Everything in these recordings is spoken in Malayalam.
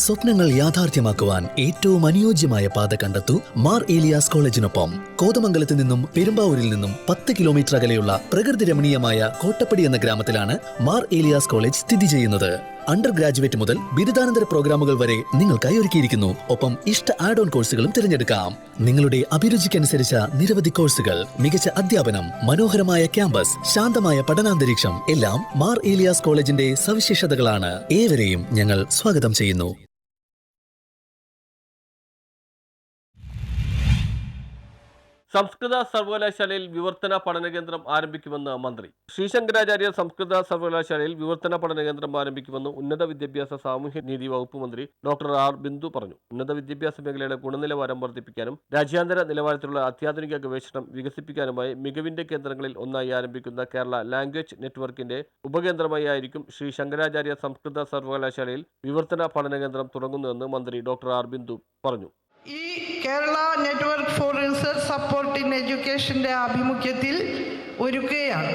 സ്വപ്നങ്ങൾ യാഥാർത്ഥ്യമാക്കുവാൻ ഏറ്റവും അനുയോജ്യമായ പാത കണ്ടെത്തൂ. മാർ ഏലിയാസ് കോളേജിനൊപ്പം. കോതമംഗലത്ത് നിന്നും പെരുമ്പാവൂരിൽ നിന്നും 10 കിലോമീറ്റർ അകലെയുള്ള പ്രകൃതി രമണീയമായ കോട്ടപ്പടി എന്ന ഗ്രാമത്തിലാണ് മാർ ഏലിയാസ് കോളേജ് സ്ഥിതി ചെയ്യുന്നത്. അണ്ടർ ഗ്രാജുവേറ്റ് മുതൽ ബിരുദാനന്തര പ്രോഗ്രാമുകൾ വരെ നിങ്ങൾക്കായി ഒരുക്കിയിരിക്കുന്നു. ഒപ്പം ഇഷ്ട ആഡ് ഓൺ കോഴ്സുകളും തിരഞ്ഞെടുക്കാം. നിങ്ങളുടെ അഭിരുചിക്കനുസരിച്ച നിരവധി കോഴ്സുകൾ, മികച്ച അധ്യാപനം, മനോഹരമായ ക്യാമ്പസ്, ശാന്തമായ പഠനാന്തരീക്ഷം എല്ലാം മാർ ഏലിയാസ് കോളേജിന്റെ സവിശേഷതകളാണ്. ഏവരെയും ഞങ്ങൾ സ്വാഗതം ചെയ്യുന്നു. സംസ്കൃത സർവകലാശാലയിൽ വിവർത്തന പഠനകേന്ദ്രം ആരംഭിക്കുമെന്ന് മന്ത്രി. ശ്രീശങ്കരാചാര്യ സംസ്കൃത സർവകലാശാലയിൽ വിവർത്തന പഠനകേന്ദ്രം ആരംഭിക്കുമെന്ന് ഉന്നത വിദ്യാഭ്യാസ സാമൂഹ്യനീതി വകുപ്പ് മന്ത്രി ഡോക്ടർ ആർ ബിന്ദു പറഞ്ഞു. ഉന്നത വിദ്യാഭ്യാസ മേഖലയുടെ ഗുണനിലവാരം വർദ്ധിപ്പിക്കാനും രാജ്യാന്തര നിലവാരത്തിലുള്ള അത്യാധുനിക ഗവേഷണം വികസിപ്പിക്കാനുമായി മികവിന്റെ കേന്ദ്രങ്ങളിൽ ഒന്നായി ആരംഭിക്കുന്ന കേരള ലാംഗ്വേജ് നെറ്റ്വർക്കിന്റെ ഉപകേന്ദ്രമായി ആയിരിക്കും ശ്രീ ശങ്കരാചാര്യ സംസ്കൃത സർവകലാശാലയിൽ വിവർത്തന പഠനകേന്ദ്രം തുടങ്ങുന്നതെന്ന് മന്ത്രി ഡോക്ടർ ആർ ബിന്ദു പറഞ്ഞു. ഈ Kerala network for research support in എഡ്യൂക്കേഷൻ്റെ ആഭിമുഖ്യത്തിൽ ഒരുക്കുകയാണ്.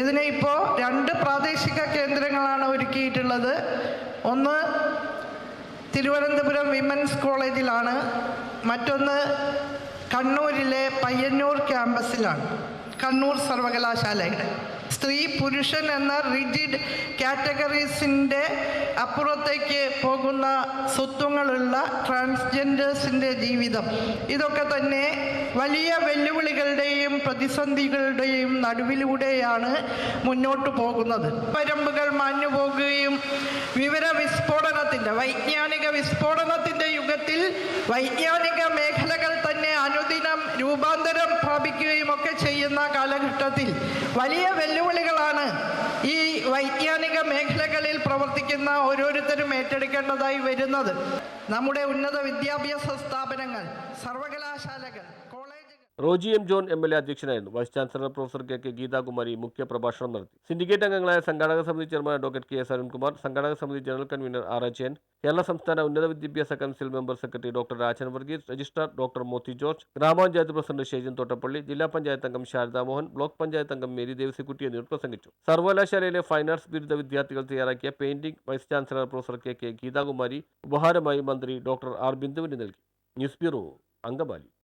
ഇതിനെ ഇപ്പോൾ 2 പ്രാദേശിക കേന്ദ്രങ്ങളാണ് ഒരുക്കിയിട്ടുള്ളത്. ഒന്ന് തിരുവനന്തപുരം വിമൻസ് കോളേജിലാണ്, മറ്റൊന്ന് കണ്ണൂരിലെ പയ്യന്നൂർ ക്യാമ്പസിലാണ്, കണ്ണൂർ സർവകലാശാലയുടെ. സ്ത്രീ പുരുഷൻ എന്ന റിജിഡ് കാറ്റഗറീസിൻ്റെ അപ്പുറത്തേക്ക് പോകുന്ന സ്വത്വങ്ങളുള്ള ട്രാൻസ്ജെൻഡേഴ്സിൻ്റെ ജീവിതം, ഇതൊക്കെ തന്നെ വലിയ വെല്ലുവിളികളുടെയും പ്രതിസന്ധികളുടെയും നടുവിലൂടെയാണ് മുന്നോട്ട് പോകുന്നത്. വരമ്പുകൾ മാഞ്ഞു പോകുകയും വൈജ്ഞാനിക വിസ്ഫോടനത്തിൻ്റെ യുഗത്തിൽ വൈജ്ഞാനിക മേഖലകൾ തന്നെ അനുദിനം രൂപാന്തരം പ്രാപിക്കുകയും ഒക്കെ ചെയ്യുന്ന കാലഘട്ടത്തിൽ വലിയ വെല്ലുവിളികളാണ് ഈ വൈജ്ഞാനിക മേഖലകളിൽ പ്രവർത്തിക്കുന്ന ഓരോരുത്തരും ഏറ്റെടുക്കേണ്ടതായി വരുന്നത്. നമ്മുടെ ഉന്നത വിദ്യാഭ്യാസ സ്ഥാപനങ്ങൾ, സർവകലാശാലകൾ, കോളേജുകൾ. റോജി എം ജോൺ MLA അധ്യക്ഷനായിരുന്നു. Vice chancellor professor KK Geethakumari മുഖ്യ പ്രഭാഷണം നടത്തി. സിൻഡിക്കേറ്റ് അംഗങ്ങളായ സംഘാടക സമിതി ചെയർമാൻ അഡ്വക്കേറ്റ് KS അരുൺകുമാർ, സംഘാടക സമിതി general convener R Ajayan, Kerala സംസ്ഥാന ഉന്നത വിദ്യാഭ്യാസ council member secretary doctor Rajan Varghese, registrar doctor Mothi George, ഗ്രാമപഞ്ചായത്ത് പ്രസിഡന്റ് ഷെയ്ജിൻ തോട്ടപ്പള്ളി, ജില്ലാ പഞ്ചായത്ത് അംഗം ശാരദാ മോഹൻ, ബ്ലോക്ക് പഞ്ചായത്ത് അംഗം മേരി ദേവസിക്കുട്ടി എന്നിവർ പ്രസംഗിച്ചു. സർവകലാശാലയിലെ ഫൈൻ ആർട്സ് ബിരുദ വിദ്യാർത്ഥികൾ തയ്യാറാക്കിയ painting vice chancellor professor KK Geethakumari ഉപഹാരമായി മന്ത്രി ഡോക്ടർ ആർ ബിന്ദുവിന് നൽകി. News bureau, Angamaly.